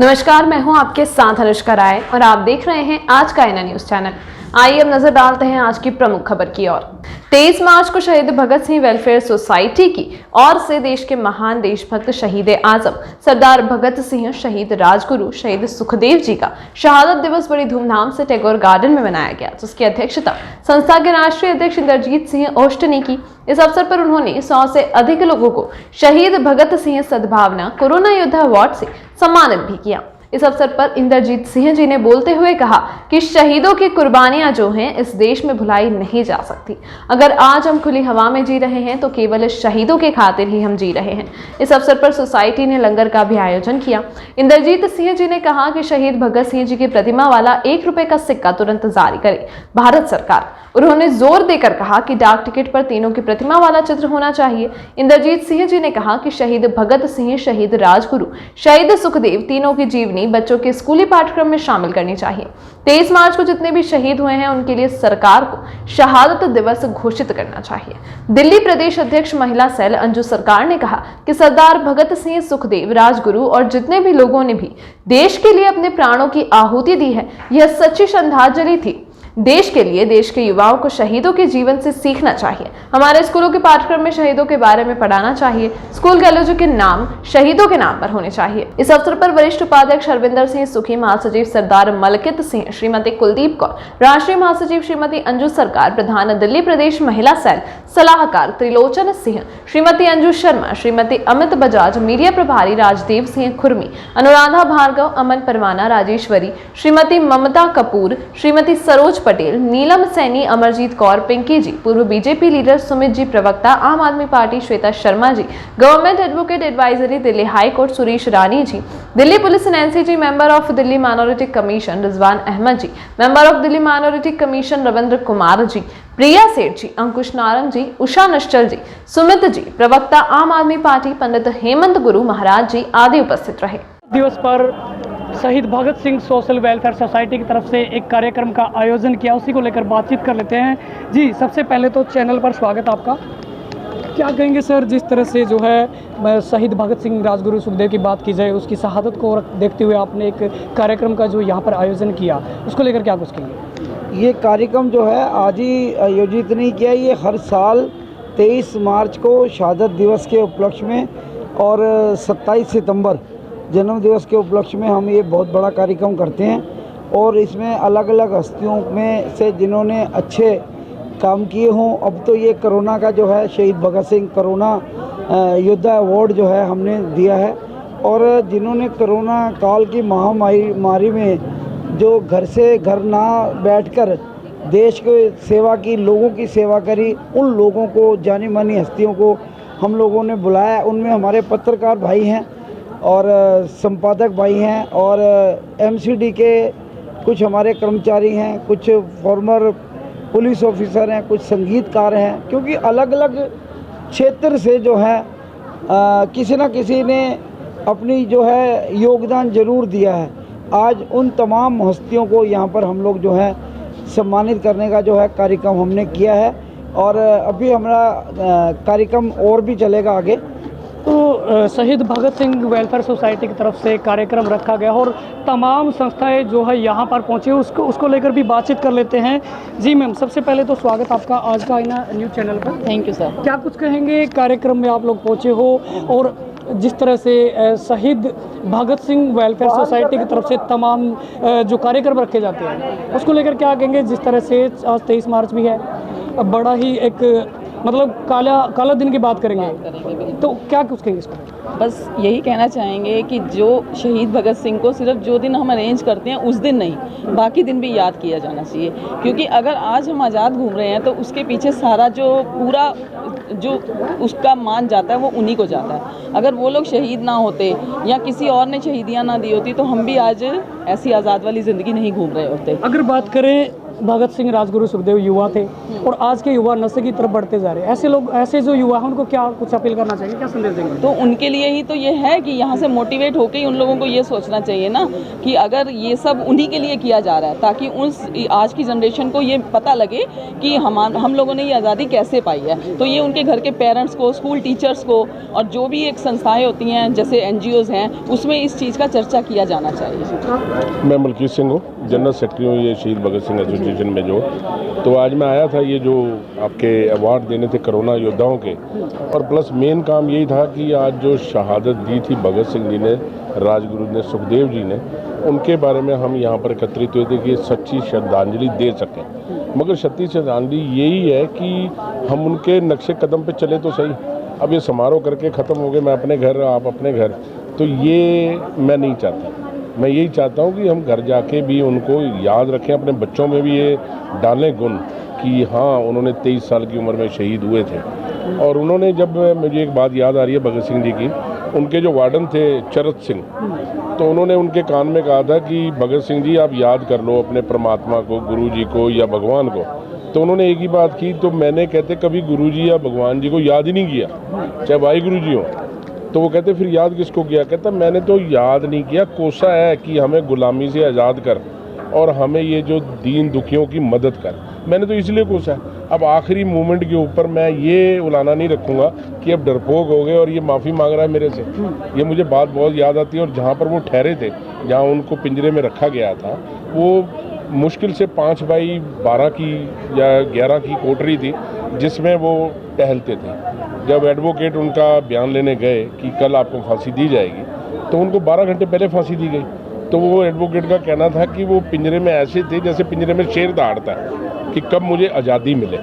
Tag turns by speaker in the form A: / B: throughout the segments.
A: नमस्कार, मैं हूं आपके साथ अनुष्का राय और आप देख रहे हैं आज का एना न्यूज चैनल। आइए अब नजर डालते हैं आज की प्रमुख खबर की ओर। 23 मार्च को शहीद भगत सिंह वेलफेयर सोसाइटी की ओर से देश के महान देशभक्त शहीद आजम सरदार भगत सिंह, शहीद राजगुरु शहीद सुखदेव जी का शहादत दिवस बड़ी धूमधाम से टैगोर गार्डन में मनाया गया, जिसकी अध्यक्षता संस्था के राष्ट्रीय अध्यक्ष इंद्रजीत सिंह ओष्ट ने की। इस अवसर पर उन्होंने 100 से अधिक लोगों को शहीद भगत सिंह सद्भावना कोरोना योद्धा अवार्ड से सम्मानित भी किया। इस अवसर पर इंद्रजीत सिंह जी ने बोलते हुए कहा कि शहीदों की कुर्बानियां जो हैं इस देश में भुलाई नहीं जा सकती। अगर आज हम खुली हवा में जी रहे हैं तो केवल शहीदों के खातिर ही हम जी रहे हैं। इस अवसर पर सोसाइटी ने लंगर का भी आयोजन किया। इंद्रजीत सिंह जी ने कहा कि शहीद भगत सिंह जी की प्रतिमा वाला 1 रुपए का सिक्का तुरंत जारी करे भारत सरकार। उन्होंने जोर देकर कहा कि डाक टिकट पर तीनों की प्रतिमा वाला चित्र होना चाहिए। इंद्रजीत सिंह जी ने कहा कि शहीद भगत सिंह, शहीद राजगुरु, शहीद सुखदेव तीनों की जीवनी बच्चों के स्कूली पाठ्यक्रम में शामिल करनी चाहिए। 23 मार्च को जितने भी शहीद हुए हैं उनके लिए सरकार को शहादत दिवस घोषित करना चाहिए। दिल्ली प्रदेश अध्यक्ष महिला सेल अंजू सरकार ने कहा कि सरदार भगत सिंह, सुखदेव, राजगुरु और जितने भी लोगों ने भी देश के लिए अपने प्राणों की आहुति दी है, यह सच्ची श्रद्धांजलि थी। देश के लिए देश के युवाओं को शहीदों के जीवन से सीखना चाहिए। हमारे स्कूलों के पाठ्यक्रम में शहीदों के बारे में पढ़ाना चाहिए। स्कूल कॉलेजों के नाम शहीदों के नाम पर होने चाहिए। इस अवसर पर वरिष्ठ उपाध्यक्ष हरविंदर सिंह सुखी, महासचिव सरदार मलकित सिंह, श्रीमती कुलदीप कौर, राष्ट्रीय महासचिव श्रीमती अंजू सरकार, प्रधान दिल्ली प्रदेश महिला सेल सलाहकार त्रिलोचन सिंह, श्रीमती अंजू शर्मा, श्रीमती अमित बजाज, मीडिया प्रभारी राजदेव सिंह खुरमी, अनुराधा भार्गव, अमन परवाना, राजेश्वरी, श्रीमती ममता कपूर, श्रीमती सरोज पटेल, नीलम सैनी, अमरजीत कौर, पिंकी जी, पूर्व बीजेपी लीडर सुमित जी, प्रवक्ता Aam Aadmi Party Shweta Sharma ji, government advocate advisory Delhi high court Suresh Rani ji, Delhi police Nancy ji, member of Delhi minority commission Rizwan Ahmed ji, member of Delhi minority commission Ravindra Kumar ji, Priya Seth ji, अंकुश नारंग जी, उषा निश्चल जी, सुमित जी, प्रवक्ता आम आदमी पार्टी पंडित हेमंत गुरु महाराज जी आदि उपस्थित रहे।
B: दिवस पर शहीद Bhagat Singh social welfare society की तरफ से एक कार्यक्रम का आयोजन किया, उसी को लेकर बातचीत कर लेते हैं। जी, सबसे पहले तो चैनल पर स्वागत आपका। क्या कहेंगे सर, जिस तरह से जो है शहीद भगत सिंह, राजगुरु, सुखदेव की बात की जाए, उसकी शहादत को देखते हुए आपने एक कार्यक्रम का जो यहाँ पर आयोजन किया, उसको लेकर क्या कुछ कहेंगे?
C: ये कार्यक्रम जो है आज ही आयोजित नहीं किया, ये हर साल 23 मार्च को शहादत दिवस के उपलक्ष्य में और 27 सितंबर जन्म दिवस के उपलक्ष्य में हम ये बहुत बड़ा कार्यक्रम करते हैं। और इसमें अलग अलग हस्तियों में से जिन्होंने अच्छे काम किए हों, अब तो ये कोरोना का जो है शहीद भगत सिंह कोरोना योद्धा अवार्ड जो है हमने दिया है। और जिन्होंने कोरोना काल की महामारी में जो घर से घर ना बैठकर देश की सेवा की, लोगों की सेवा करी, उन लोगों को, जानी मानी हस्तियों को हम लोगों ने बुलाया। उनमें हमारे पत्रकार भाई हैं और संपादक भाई हैं और एमसीडी के कुछ हमारे कर्मचारी हैं, कुछ फॉर्मर पुलिस ऑफिसर हैं, कुछ संगीतकार हैं, क्योंकि अलग अलग क्षेत्र से जो है किसी न किसी ने अपनी जो है योगदान जरूर दिया है। आज उन तमाम हस्तियों को यहाँ पर हम लोग जो है सम्मानित करने का जो है कार्यक्रम हमने किया है। और अभी हमारा कार्यक्रम और भी चलेगा आगे।
B: तो शहीद भगत सिंह वेलफेयर सोसाइटी की तरफ से कार्यक्रम रखा गया और तमाम संस्थाएं जो है यहाँ पर पहुँची, उसको लेकर भी बातचीत कर लेते हैं। जी मैम, सबसे पहले तो स्वागत आपका आज का इना न्यूज़ चैनल पर।
D: Thank you sir.
B: क्या कुछ कहेंगे, कार्यक्रम में आप लोग पहुँचे हो और जिस तरह से शहीद भगत सिंह वेलफेयर सोसाइटी की तरफ से तमाम जो कार्यक्रम रखे जाते हैं, उसको लेकर क्या कहेंगे? जिस तरह से आज 23 मार्च भी है, बड़ा ही एक मतलब काला दिन की बात करेंगे, तो क्या कुछ कहेंगे इसको?
D: बस यही कहना चाहेंगे कि जो शहीद भगत सिंह को सिर्फ जो दिन हम अरेंज करते हैं उस दिन नहीं, बाकी दिन भी याद किया जाना चाहिए। क्योंकि अगर आज हम आज़ाद घूम रहे हैं तो उसके पीछे सारा जो पूरा जो उसका मान जाता है वो उन्हीं को जाता है। अगर वो लोग शहीद ना होते या किसी और ने शहीदियाँ ना दी होती तो हम भी आज ऐसी आज़ाद वाली ज़िंदगी नहीं घूम रहे होते।
B: अगर बात करें भगत सिंह, राजगुरु, सुखदेव युवा थे और आज के युवा नशे की तरफ बढ़ते जा रहे हैं। ऐसे लोग, ऐसे जो युवा हैं उनको क्या कुछ अपील करना चाहिए, क्या संदेश देंगे?
D: तो उनके लिए ही तो ये है कि यहाँ से मोटिवेट होकर ही उन लोगों को ये सोचना चाहिए ना कि अगर ये सब उन्हीं के लिए किया जा रहा है, ताकि उस आज की जनरेशन को ये पता लगे कि हम लोगों ने ये आज़ादी कैसे पाई है। तो ये उनके घर के पेरेंट्स को, स्कूल टीचर्स को और जो भी एक संस्थाएँ होती हैं जैसे NGOs हैं, उसमें इस चीज़ का चर्चा किया जाना चाहिए।
E: मैं मलकीत सिंह हूँ, जनरल सेक्रेटरी हूँ ये शहीद भगत सिंह एसोसिएशन में। जो तो आज मैं आया था, ये जो आपके अवार्ड देने थे कोरोना योद्धाओं के, और प्लस मेन काम यही था कि आज जो शहादत दी थी भगत सिंह जी ने, राजगुरु ने, सुखदेव जी ने, उनके बारे में हम यहाँ पर एकत्रित हुए थे कि सच्ची श्रद्धांजलि दे सकें। मगर सच्ची श्रद्धांजलि यही है कि हम उनके नक्शे कदम पे चले तो सही। अब ये समारोह करके ख़त्म हो गए, मैं अपने घर, आप अपने घर, तो ये मैं नहीं चाहता। मैं यही चाहता हूँ कि हम घर जाके भी उनको याद रखें, अपने बच्चों में भी ये डालें गुण कि हाँ, उन्होंने 23 साल की उम्र में शहीद हुए थे। और उन्होंने, जब मुझे एक बात याद आ रही है भगत सिंह जी की, उनके जो वार्डन थे चरत सिंह, तो उन्होंने उनके कान में कहा था कि भगत सिंह जी आप याद कर लो अपने परमात्मा को, गुरु जी को या भगवान को। तो उन्होंने एक ही बात की, तो मैंने कहते कभी गुरु जी या भगवान जी को याद ही नहीं किया, चाहे भाई गुरु जी हो। तो वो कहते फिर याद किसको किया? कहता मैंने तो याद नहीं किया, कोसा है कि हमें गुलामी से आज़ाद कर और हमें ये जो दीन दुखियों की मदद कर, मैंने तो इसलिए कोसा है। अब आखिरी मोमेंट के ऊपर मैं ये उलाना नहीं रखूँगा कि अब डरपोक हो गए और ये माफ़ी मांग रहा है मेरे से। ये मुझे बात बहुत याद आती है। और जहाँ पर वो ठहरे थे, जहाँ उनको पिंजरे में रखा गया था, वो मुश्किल से 5 बाई 12 की या 11 की कोठरी थी जिसमें वो टहलते थे। जब एडवोकेट उनका बयान लेने गए कि कल आपको फांसी दी जाएगी, तो उनको 12 घंटे पहले फांसी दी गई। तो वो एडवोकेट का कहना था कि वो पिंजरे में ऐसे थे जैसे पिंजरे में शेर दहाड़ता है कि कब मुझे आज़ादी मिले।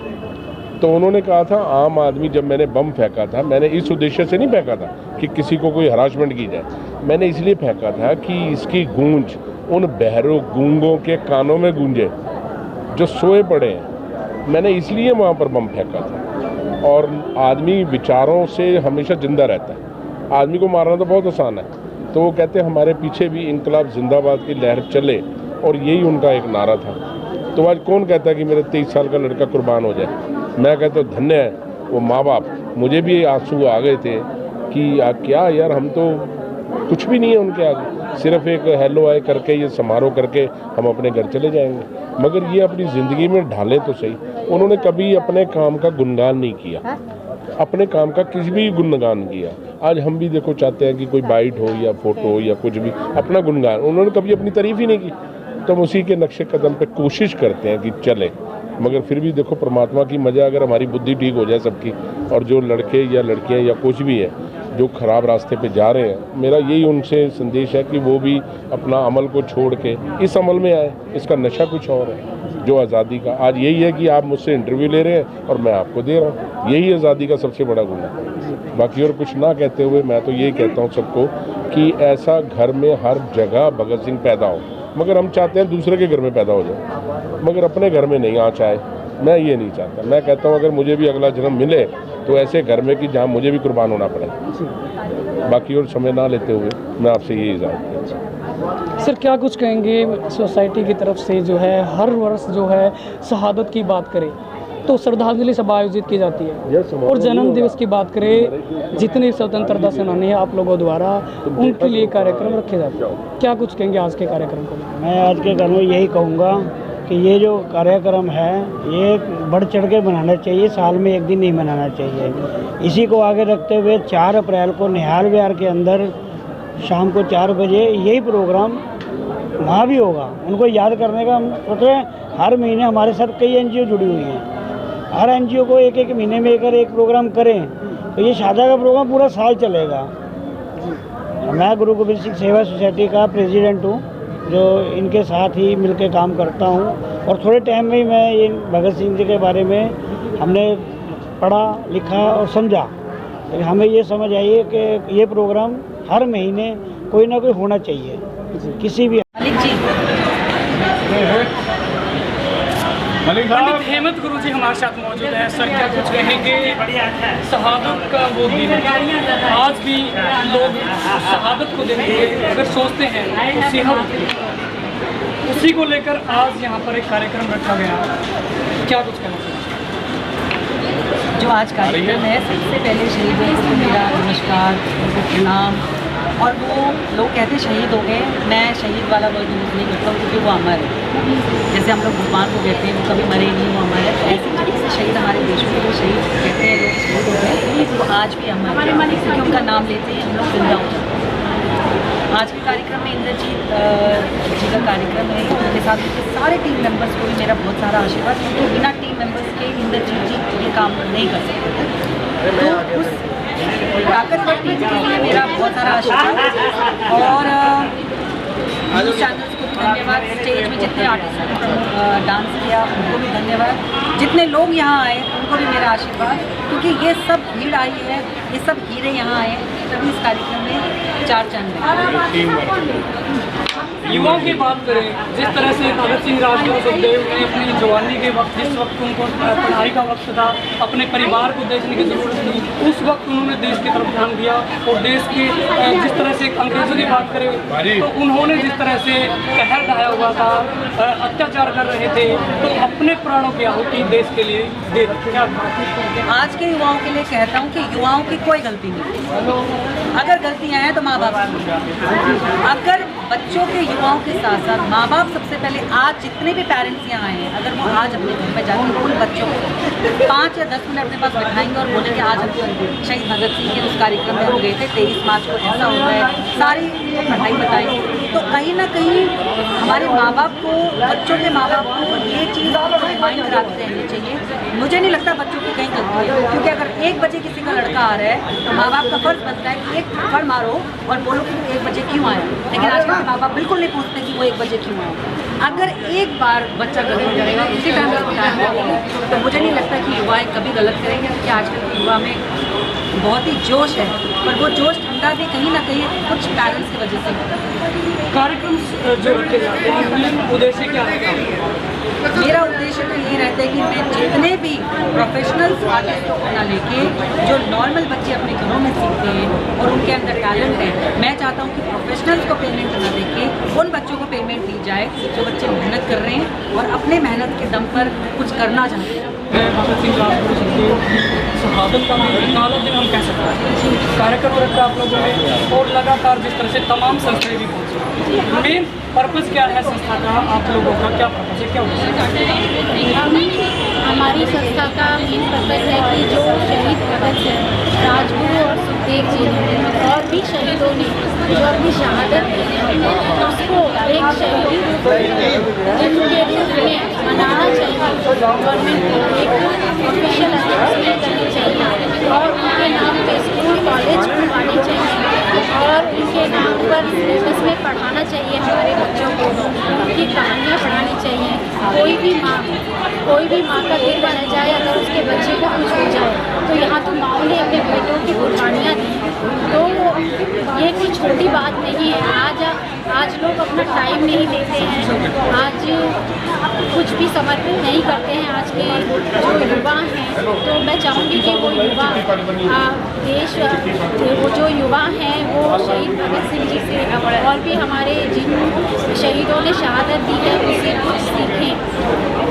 E: तो उन्होंने कहा था आम आदमी, जब मैंने बम फेंका था, मैंने इस उद्देश्य से नहीं फेंका था कि किसी को कोई हरासमेंट की जाए, मैंने इसलिए फेंका था कि इसकी गूंज उन बहरों गूंगों के कानों में गूंजे जो सोए पड़े हैं। मैंने इसलिए वहाँ पर बम फेंका था। और आदमी विचारों से हमेशा जिंदा रहता है, आदमी को मारना तो बहुत आसान है। तो वो कहते हैं हमारे पीछे भी इंकलाब जिंदाबाद की लहर चले, और यही उनका एक नारा था। तो आज कौन कहता है कि मेरे 23 साल का लड़का कुर्बान हो जाए? मैं कहता हूँ धन्य है वो माँ बाप। मुझे भी आंसू आ गए थे कि क्या यार, हम तो कुछ भी नहीं है उनके आगे, सिर्फ एक हेलो आए करके, ये समारोह करके हम अपने घर चले जाएंगे। मगर ये अपनी ज़िंदगी में ढाले तो सही। उन्होंने कभी अपने काम का गुणगान नहीं किया, अपने काम का किसी भी गुणगान किया। आज हम भी देखो चाहते हैं कि कोई बाइट हो या फोटो हो या कुछ भी, अपना गुणगान उन्होंने कभी अपनी तारीफ ही नहीं की। तो हम उसी के नक्शे कदम पे कोशिश करते हैं कि चले। मगर फिर भी देखो परमात्मा की मज़ा, अगर हमारी बुद्धि ठीक हो जाए सबकी, और जो लड़के या लड़कियां या कुछ भी है जो खराब रास्ते पे जा रहे हैं, मेरा यही उनसे संदेश है कि वो भी अपना अमल को छोड़ के इस अमल में आए। इसका नशा कुछ और है, जो आज़ादी का आज यही है कि आप मुझसे इंटरव्यू ले रहे हैं और मैं आपको दे रहा हूँ। यही आज़ादी का सबसे बड़ा गुण है। बाकी और कुछ ना कहते हुए मैं तो यही कहता हूँ सबको कि ऐसा घर में हर जगह भगत सिंह पैदा हो। मगर हम चाहते हैं दूसरे के घर में पैदा हो जाए, मगर अपने घर में नहीं आ चाहे। मैं ये नहीं चाहता। मैं कहता हूँ अगर मुझे भी अगला जन्म मिले तो ऐसे घर में कि जहाँ मुझे भी कुर्बान होना पड़े। बाकी और समय ना लेते हुए मैं आपसे यही इजाज़त देता।
B: सर क्या कुछ कहेंगे सोसाइटी की तरफ से, जो है हर वर्ष जो है शहादत की बात करें तो श्रद्धांजलि सभा आयोजित की जाती है, और जन्म दिवस की बात करें जितने स्वतंत्रता सेनानी हैं आप लोगों द्वारा, उनके लिए कार्यक्रम रखे जाते हैं। क्या कुछ कहेंगे आज के कार्यक्रम को?
F: मैं आज के कार्यक्रम में यही कहूँगा कि ये जो कार्यक्रम है ये बढ़ चढ़ के मनाना चाहिए, साल में एक दिन नहीं मनाना चाहिए। इसी को आगे रखते हुए 4 अप्रैल को निहाल विहार के अंदर शाम को 4 बजे यही प्रोग्राम वहाँ भी होगा। उनको याद करने का हम सोच रहे हैं। हर महीने हमारे साथ कई NGO जुड़ी हुई हैं, हर NGO को एक महीने में एक प्रोग्राम करें तो ये शहादत का प्रोग्राम पूरा साल चलेगा। मैं गुरु गोबिंद सिंह सेवा सोसाइटी का प्रेसिडेंट हूँ, जो इनके साथ ही मिलकर काम करता हूँ। और थोड़े टाइम में ही मैं ये भगत सिंह जी के बारे में हमने पढ़ा, लिखा और समझा। तो हमें ये समझ आई है कि ये प्रोग्राम हर महीने कोई ना कोई होना चाहिए किसी भी।
B: पंडित हेमंत गुरु जी हमारे साथ मौजूद हैं। सर क्या कुछ कहेंगे? शहादत का वो दिन आज भी लोग शहादत को देने के अगर सोचते हैं तो सेना उसी को लेकर आज यहाँ पर एक कार्यक्रम रखा गया, क्या कुछ कहना चाहिए?
G: जो आज कार्यक्रम है, सबसे पहले शहीदों को मेरा नमस्कार, उनको प्रणाम। और वो लोग कहते हैं शहीद हो गए, मैं शहीद वाला वर्ड यूज़ नहीं करता हूँ क्योंकि वो अमर है। जैसे हम लोग भगवान को कहते हैं वो कभी मरे नहीं, वो अमर है। ऐसे तरीके से शहीद हमारे देशों के शहीद कहते हैं, लोग शहीद हो गए, वो आज भी अमर है क्योंकि उनका नाम लेते हैं हम लोग जिंदा हो जाते हैं। आज के कार्यक्रम में इंद्रजीत जी का कार्यक्रम है, उनके साथ उनके सारे टीम मेंबर्स को भी मेरा बहुत सारा आशीर्वाद, क्योंकि बिना टीम मेंबर्स के इंद्रजीत जी ये काम नहीं कर सकते। तो उस ताकतवर टीम के लिए मेरा बहुत सारा आशीर्वाद। और न्यूज़ चैनल्स को भी धन्यवाद, स्टेज में जितने आर्टिस्ट ने डांस किया उनको भी धन्यवाद, जितने लोग यहाँ आए उनको भी मेरा आशीर्वाद, क्योंकि ये सब भीड़ आई है, ये सब हीरे यहाँ आए, तभी इस कार्यक्रम में चार चांद लगे।
B: युवाओं की बात करें, जिस तरह से भगत सिंह राजगुरु सुखदेव ने अपनी जवानी के वक्त, जिस वक्त उनको पढ़ाई का वक्त था, अपने परिवार को देखने की ज़रूरत थी, उस वक्त उन्होंने देश की तरफ ध्यान दिया। और देश के जिस तरह से अंग्रेज़ों की बात करें तो उन्होंने जिस तरह से कहर ढाया हुआ था, अत्याचार कर रहे थे, तो अपने प्राणों की आहुति देश के लिए दे दी।
G: आज के युवाओं के लिए कहता हूँ कि युवाओं की कोई गलती नहीं, अगर गलतियाँ हैं तो माँ बाप की। अगर बच्चों के, युवाओं के साथ साथ माँ बाप सबसे पहले, आज जितने भी पेरेंट्स यहाँ आए हैं, अगर वो आज अपने घर पर जाकर उन बच्चों को 5 या 10 मिनट अपने पास बैठाएंगे और बोलेंगे आज हम शहीद भगत सिंह के उस कार्यक्रम में हम गए थे, 23 मार्च को ऐसा हो रहा है, सारी पढ़ाई बताएंगे, तो कहीं ना कहीं हमारे माँ बाप को, बच्चों के माँ बाप को ये चीज़ रिमाइंड कराते रहनी चाहिए। मुझे नहीं लगता बच्चों की कहीं गलती है, क्योंकि अगर 1 बजे किसी का लड़का आ रहा है तो माँ बाप का फर्ज बनता है कि एक थप्पड़ मारो और बोलो कि 1 बजे क्यों आया। लेकिन आजकल के माँ बाप बिल्कुल नहीं पूछते कि वो 1 बजे क्यों आया। अगर एक बार बच्चा गलती करेगा उसी टाइम पर तो मुझे नहीं लगता कि युवाएँ कभी गलत करेंगे, क्योंकि आजकल के युवा में बहुत ही जोश है, पर वो जोश ठंडा भी कहीं ना कहीं कुछ पेरेंट्स की वजह से।
B: कार्यक्रम जो रखे जाते हैं उद्देश्य क्या है?
G: मेरा उद्देश्य तो यही रहता है कि मैं जितने भी प्रोफेशनल्स आर्टिस्टों को ना लेके, जो नॉर्मल बच्चे अपने घरों में सीखते हैं और उनके अंदर टैलेंट है, मैं चाहता हूँ कि प्रोफेशनल्स को पेमेंट ना देके उन बच्चों को पेमेंट दी जाए जो बच्चे मेहनत कर रहे हैं और अपने मेहनत के दम पर कुछ करना चाहते हैं।
B: भगत सिंह राजगुरु सुखदेव की शहादत का भी काला दिन हम कह सकते हैं, कार्यक्रम रखा आप लोगों ने, और लगातार जिस तरह से तमाम संस्थाएं भी पहुँची, मेन पर्पज़ क्या है संस्था का, आप लोगों का क्या पर्पज़ है, क्या उद्देश्य?
H: हमारी संस्था का मेन पर्पज़ है कि जो शहीद भगत सिंह राजगुरु और सुखदेव जी ने और भी शहीदों ने जो अपनी शहादत दी है, उसको एक शहीदी दिन के रूप में मनाना चाहिए। गवर्नमेंट को एक ऑफिशियल अनाउंसमेंट करनी चाहिए और उनके नाम पे स्कूल कॉलेज खुलवाने चाहिए और उनके नाम पर सिलेबस में पढ़ाना चाहिए। हमारे बच्चों को उनकी कहानियाँ पढ़ानी चाहिए। कोई भी माँ का दिल बन जाए, अगर उसके बच्चे को कुछ हो जाए, तो यहाँ तो माओ ने अपने बेटों की कुर्बानियाँ दी, तो ये कोई छोटी बात नहीं है। आज लोग अपना टाइम नहीं देते हैं, आज कुछ भी समर्पित नहीं करते हैं। आज के जो युवा हैं, तो मैं चाहूँगी कि वो युवा वो जो युवा हैं वो शहीद भगत सिंह जी से और भी हमारे जिन शहीदों ने शहादत दी है उससे कुछ सीखें।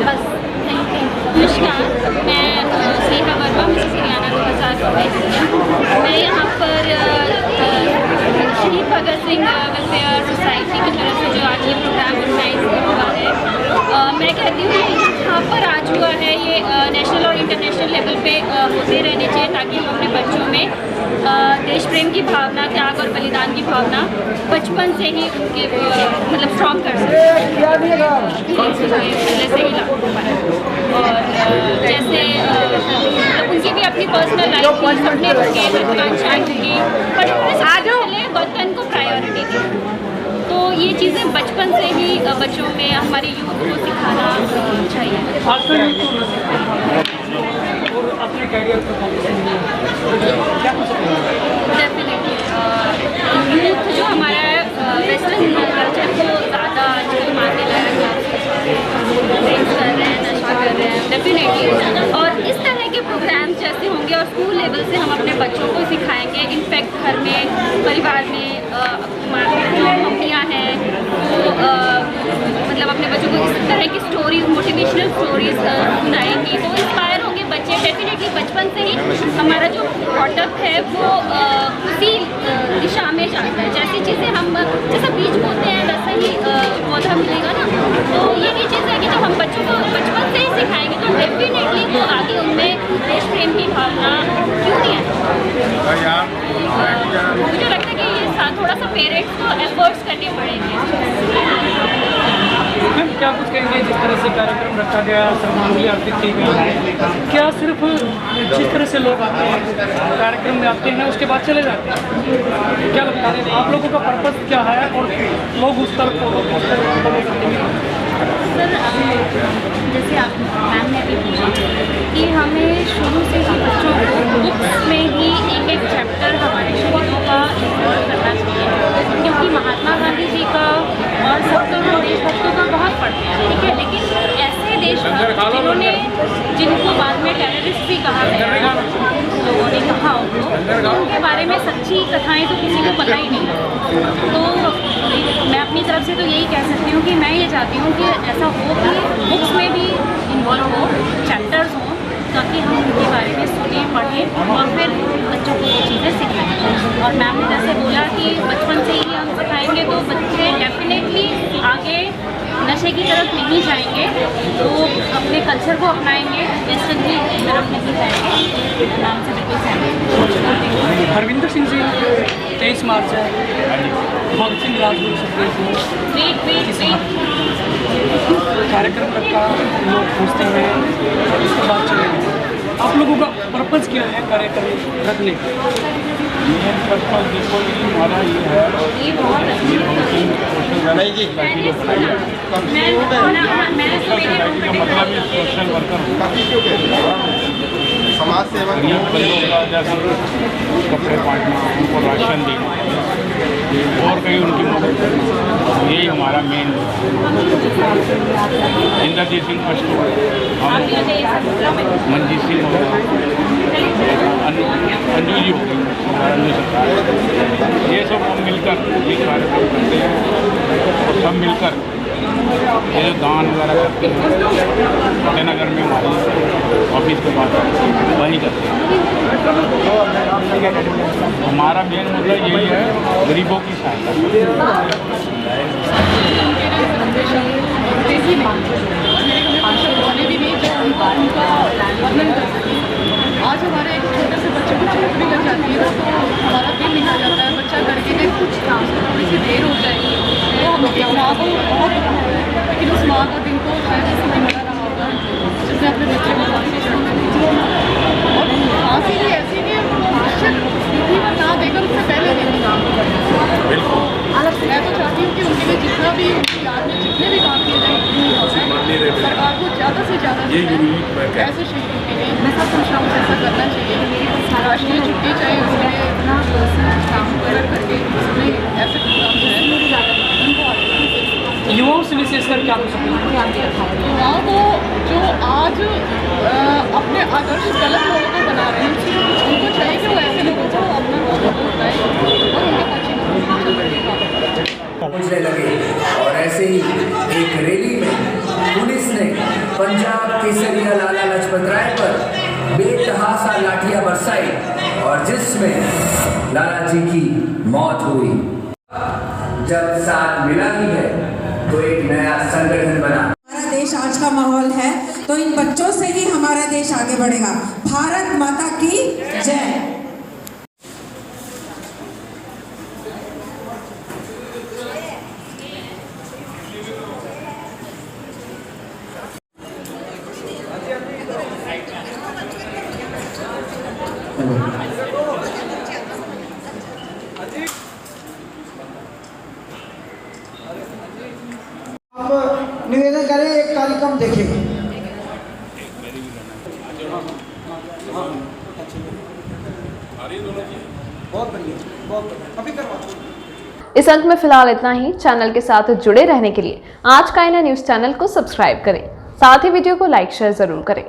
H: बस थैंक यू।
I: नमस्कार, मैं स्नेहा वर्मा, मिसेस हरियाणा 2022। मैं यहाँ पर शहीद भगत सिंह वेलफेयर सोसाइटी की तरफ से जो आज ये प्रोग्राम ऑर्गेनाइज हुआ है, मैं कहती हूँ यहाँ पर आज हुआ है ये नेशनल और इंटरनेशनल लेवल पे होते रहने चाहिए, ताकि हम अपने बच्चों में देश प्रेम की भावना, त्याग और बलिदान की भावना बचपन से ही उनके मतलब स्ट्रॉन्ग कर सकें, पहले से ही लागू हो पाए। और जैसे मतलब उनकी भी अपनी पर्सनल लाइफ थी, सपने होंगे, महत्वाकांक्षाएँ होंगी, पर पहले वतन को प्रायोरिटी दी। तो ये चीज़ें बचपन से ही बच्चों में, हमारे यूथ को सिखाना चाहिए।
B: और अपने कैरियर पर
I: डेफिनेटली यूथ जो हमारा वेस्टर्न कल्चर को ज़्यादा आजकल मानने लगा है, ड्रिंक्स कर रहे हैं, नशा कर रहे हैं, डेफिनेटली। और इस तरह के प्रोग्राम्स जैसे होंगे और स्कूल लेवल से हम अपने बच्चों को सिखाएंगे। इनफैक्ट घर में, परिवार में हमारी जो मम्मियाँ हैं वो मतलब मतलब अपने बच्चों को इस तरह की स्टोरीज, मोटिवेशनल स्टोरीज सुनाएंगी तो इंस्पायर होंगे बच्चे। डेफिनेटली बचपन से ही हमारा जो प्रोडक्ट है वो उसी दिशा में जाता है। जैसी चीज़ें हम जैसा बीज बोते हैं वैसा ही पौधा मिलेगा ना। तो यही चीज़ है कि जब हम बच्चों को बचपन से ही सिखाएंगे तो डेफिनेटली वो आगे उनमें देश प्रेम की भावना क्यों नहीं है। मुझे लगता है कि ये थोड़ा सा पेरेंट्स को एफर्ट्स करने पड़ेंगे।
B: मैम क्या कुछ कहेंगे जिस तरह से कार्यक्रम रखा गया, श्रद्धांजलि अर्पित की गई, क्या सिर्फ जिस तरह से लोग आते हैं कार्यक्रम में आते हैं उसके बाद चले जाते हैं, क्या लगता है आप लोगों का पर्पस क्या है और लोग उस तरफ फॉलो करते हैं?
H: सर जैसे आप मैम ने भी पूछा कि हमें शुरू से ही बच्चों को बुक्स में ही एक चैप्टर हमारे शहीदों का इन्वॉल्व करना चाहिए, क्योंकि महात्मा गांधी जी का और सब तो हम देशभक्तों का बहुत पढ़ते हैं, ठीक है, लेकिन ऐसे देशभक्त जिनको बाद में टेररिस्ट भी कहा गया, लोगों ने कहा उनके बारे में सच्ची कथाएं तो किसी को पता ही नहीं। तो मैं अपनी तरफ से तो यही कह सकती हूँ कि मैं ये चाहती हूँ कि ऐसा हो कि बुक्स में भी इन्वॉल्व हो, चैप्टर्स हों, ताकि हम उनके बारे में सुने, पढ़ें और फिर बच्चों को वो चीज़ें सिखाएं। और मैम ने जैसे बोला कि बचपन से ही हम सिखाएंगे तो बच्चे डेफिनेटली आगे नशे की तरफ नहीं जाएंगे, तो अपने कल्चर को अपनाएंगे, वेस्टर्न की तरफ नहीं जाएंगे। नाम से बिल्कुल सहमत।
B: हरविंदर सिंह जी 23 मार्च है, भगत सिंह राजगुरु सुखदेव कार्यक्रम रखा, लोग पूछते हैं उसके बाद चले गए। आप लोगों का पर्पज़ क्या है कार्यक्रम रखने का?
E: पर्पज़ देखो हमारा ये है, मतलब ये सोशल वर्कर समाज सेवा का जैसे कपड़े बांटना, उनको राशन देना और कहीं उनकी मदद करना, यही हमारा मेन। इंद्रजीत सिंह फर्स्ट हो, मनजीत सिंह हो, अंजू जी हो गई, अंजू सरकार, ये सब हम मिलकर ये कार्यक्रम करते हैं और सब मिलकर ये जो दान वगैरह करते हैं फतेहनगर में हमारे ऑफिस के पास वहीं करते हैं। हमारा मेन मुद्दा यही है, गरीबों की सहायता।
D: आज हमारे एक छोटे से बच्चे को चोट भी लग जाती है तो हमारा दिल निकल जाता है, बच्चा करके नहीं कुछ काम से थोड़ी सी देर हो जाएगी तो हम एक माँ को बहुत, लेकिन उस माँ का दिल को शायद इस समय मिला रहा होगा जिसने अपने बच्चे को फांसी चढ़ और फांसी भी ऐसी कि पृथ्वी पर ना देकर उससे पहले देने काम बिल्कुल। मैं तो चाहती हूँ कि उनके लिए जितना भी उनकी याद में जितने भी काम किए जाए सरकार को ज़्यादा से ज़्यादा ऐसे शहीदों के लिए मैं सब सोच रहा हूँ ऐसा करना चाहिए। राष्ट्रीय छुट्टी चाहे उसमें काम करके उसमें ऐसे प्रोग्राम
B: युवाओं से विशेषकर क्या हो सकता है?
D: युवाओं को जो आज अपने आदर्श गलत लोगों को बना रहे हैं उनको चाहिए कि वो ऐसे लोगों को अपना रोल बताएं और उनके पीछे
J: पहुंचने लगे। और ऐसे ही एक रैली में पुलिस ने पंजाब केसरिया लाला लाजपत राय पर बेतहासा लाठियां बरसाई और जिसमें लाला जी की मौत हुई। जब साथ मिला ही है तो एक नया संगठन बना।
K: हमारा देश आज का माहौल है तो इन बच्चों से ही हमारा देश आगे बढ़ेगा। भारत माता की जय।
C: निवेदन करें, एक कार्यक्रम देखें। बहुत बढ़िया, अभी करवा।
A: इस अंक में फिलहाल इतना ही। चैनल के साथ जुड़े रहने के लिए आज का INA न्यूज़ चैनल को सब्सक्राइब करें, साथ ही वीडियो को लाइक शेयर जरूर करें।